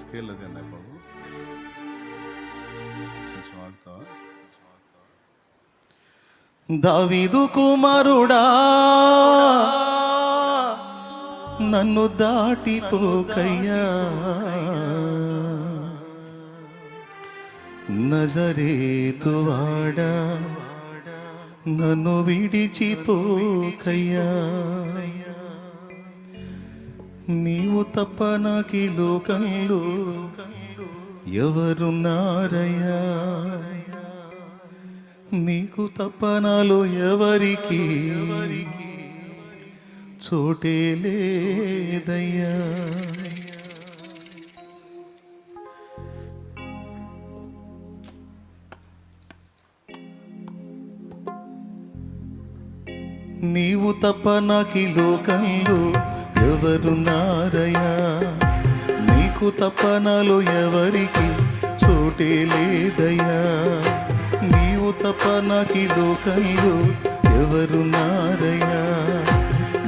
Scale అది అన్నాయి బాబు, కొంచెం ఆగుతావా? దావీదు కుమారుడా నన్ను దాటిపోకయ్యా, నజరేతువాడా నన్ను విడిచిపోకయ్యా, నీవు తప్ప నాకి లోకంలో ఎవరున్నారయ్యా, నీకు తప్ప నాలో ఎవరికి చోటే లేదయ్యా. నీవు తప్ప నాకి లోకంలో ఎవరున్నారయ్యా, నీకు తప్ప నాలో ఎవరికి చోటే లేదయ్యా, నీవు తప్ప నాకి లోకంలో ఎవరున్నారయ్యా,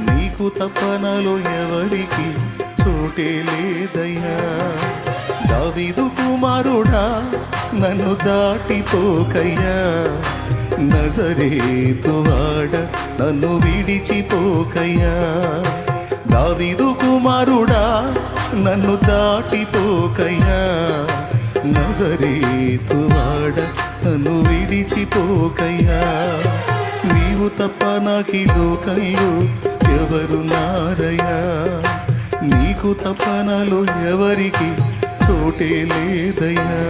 నీకు తప్ప నాలో ఎవరికి చోటే లేదయ్యా. దావీదు కుమారుడా నన్ను దాటిపోకయ్యా, నజరేతువాడ నన్ను విడిచిపోకయ్యా, దావీదు కుమారుడా నన్ను దాటిపోకయ్యా, నజరేతువాడ నన్ను విడిచిపోకయ్యా, నీవు తప్ప నాకి లోకంలో ఎవరున్నారయ్యా, నీకు తప్ప నాలో ఎవరికి చోటే లేదయ్యా.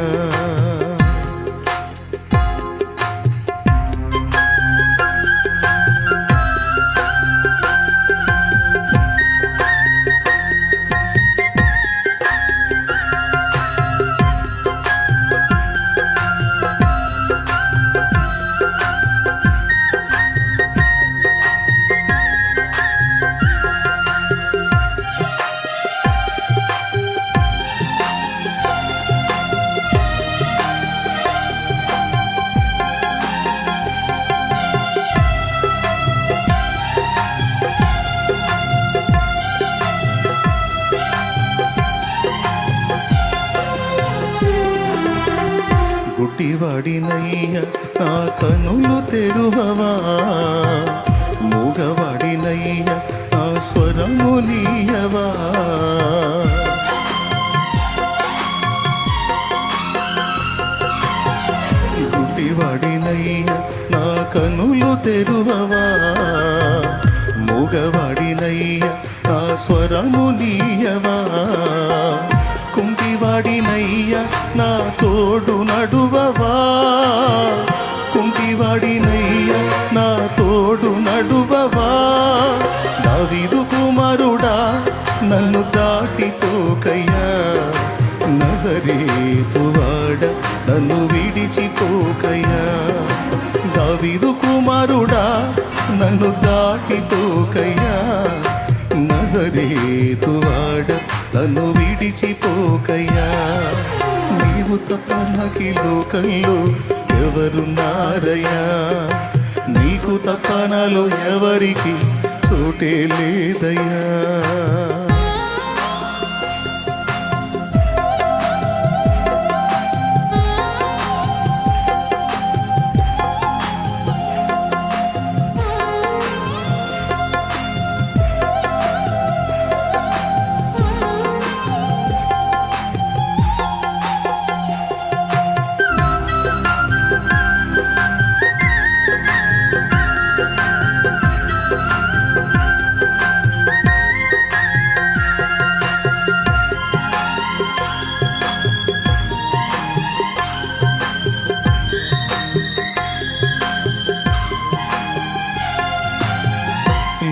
గుడ్డివాడినయ్య నా కనులు తెరువవా, మూగవాడినయ్య నా స్వరము నీయవా, గుడ్డివాడినయ్య నా కనులు తెరువవా, మూగవాడినయ్య నా స్వరము నీయవా, కుంటివాడినయ్య నా తోడు నడువవా, కుంటివాడినయ్య నా తోడు నడువవా, దావీదు కుమారుడా నన్ను దాటిపోకయ్యా, నజరేతువాడ నన్ను విడిచిపోకయ్యా, దావీదు కుమారుడా నన్ను దాటిపోకయ్యా, నజరేతువాడ నన్ను విడిచిపోకయ్యా, నీవు తప్ప నాకి లోకంలో ఎవరున్నారయ్యా, నీకు తప్ప నాలో ఎవరికి చోటే లేదయ్యా.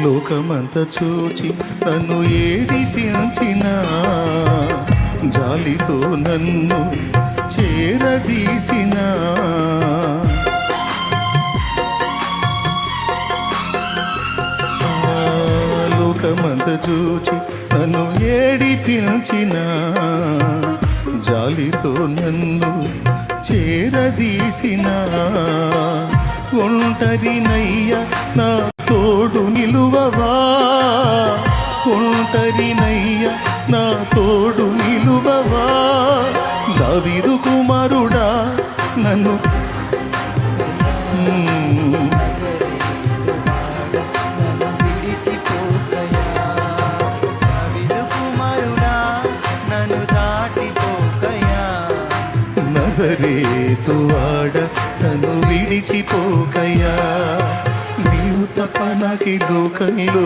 లోకమంత చూచి నన్ను ఏడిపించిన, జాలితో నన్ను చేరదీసిన, లోకమంత చూచి నన్ను ఏడిపించిన, జాలితో నన్ను చేరదీసిన, ఒంటరినయ్య నా తోడు నిలువవా, ఒంటరినయ్య నా తోడు నిలువ విడువవా దావీదు కుమారుడా నన్ను నజరేతువాడ నన్ను విడిచిపోకయా నీవు తప్ప నాకి లోకంలో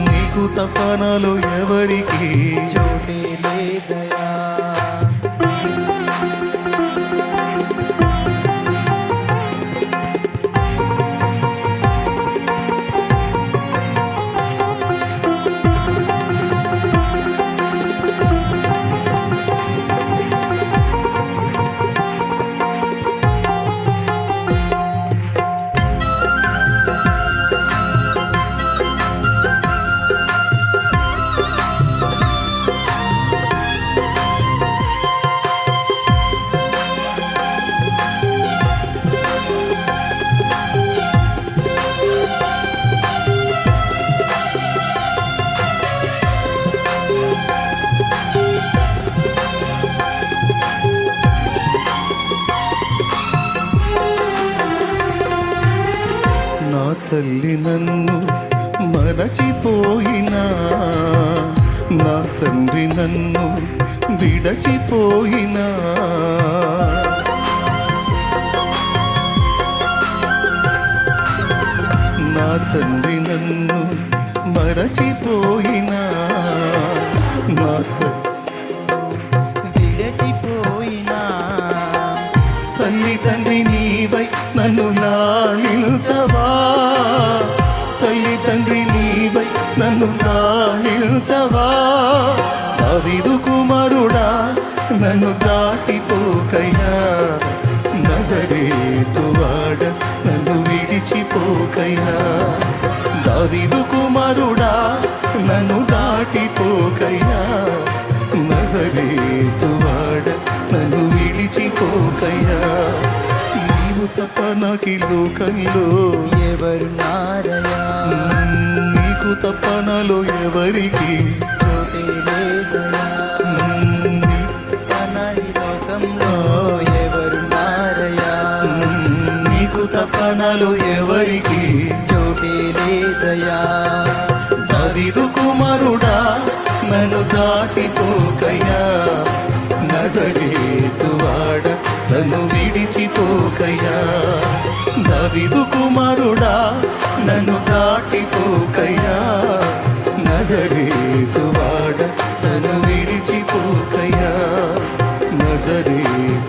నీకు తప్ప నాలో ఎవరికి చోటే లేదయా. నా తల్లి నన్ను మరచిపోయినా నా తండ్రి నన్ను విడచిపోయినా నా తండ్రి నన్ను మరచిపోయినా నా విడచిపోయినా తల్లి తండ్రి నీవై నన్ను లాలించవా తల్లి తండ్రి నీవై నన్ను లాలించవా దావీదు కుమారుడా నన్ను దాటిపోకయ్యా నజరేతువాడ నన్ను విడిచిపోకయ్యా దావీదు కుమారుడా నన్ను దాటిపోకయ్యా నజరేతువాడ నన్ను విడిచిపోకయ్యా నీవు తప్ప నాకి లోకంలో ఎవరున్నారయా. నీకు తప్ప నాలో ఎవరికి చోటే లేదయా. ఈ లోకంలో ఎవరున్నారయా. నీకు తప్ప నాలో ఎవరికి చోటే లేదయా. దావీదు కుమారుడా నన్ను దాటిపోకయ్యా నజరేతువాడ నన్ను విడిచిపోకయ్యా దావీదు కుమారుడా నన్ను దాటిపోకయ్యా నజరేతువాడ నన్ను విడిచిపోకయ్యా నజరేతువాడ